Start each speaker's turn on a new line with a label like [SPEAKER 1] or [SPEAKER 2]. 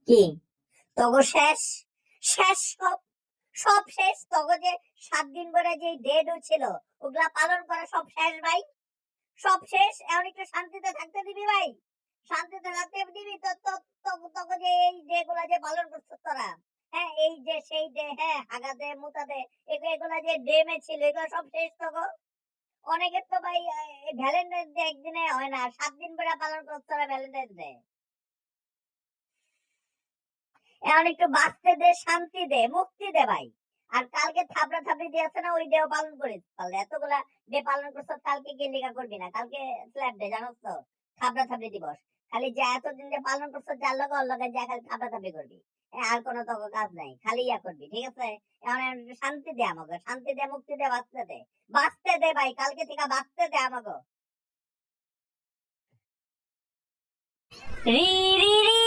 [SPEAKER 1] কি তগো শেষ, শেষ সব, সব শেষ তগো যে 7 দিন ধরে যে ডেট ছিল ওগুলা পালন করা সব শেষ ভাই, সব শেষ। এখন একটু শান্তিতে থাকতে দিবি ভাই, শান্তিতে থাকতে দিবি তো তোকে যে এই ডে গুলা যে পালন করছিস তোরা, হ্যাঁ এই যে সেই ডে, হ্যাঁ হাগা দে মুতা দে, এগুলা যে ডে মে ছিল এগুলো সব শেষ তোকে। অনেকের তো ভাই ভ্যালেন্টাইন্স ডে একদিনে হয় না, 7 দিন ধরে পালন করছিস তোরা ভ্যালেন্টাইন্স ডে। এখন একটু বাঁচতে দে, শান্তি দে, মুক্তি দে ভাই। আর কালকে থাবড়া থাবড়ি দিয়ে আছে না, ওই ডেও পালন করিস পারলে, এতগুলা ডে পালন করছ, কালকে কি লেখা করবি না? কালকে স্ল্যাব ডে জানোস তো, থাবড়া থাবড়ি দিবস। খালি যা এতদিন যে পালন করছ যার লগে ওর লগে যা খালি থাবড়া থাবড়ি করবি, আর কোনো তো কাজ নাই, খালি ইয়া করবি, ঠিক আছে? এখন একটু শান্তি দে আমাকে, শান্তি দে, মুক্তি দে, বাঁচতে দে, বাঁচতে দে ভাই, কালকে থেকে বাঁচতে দে আমাকে। রি রি রি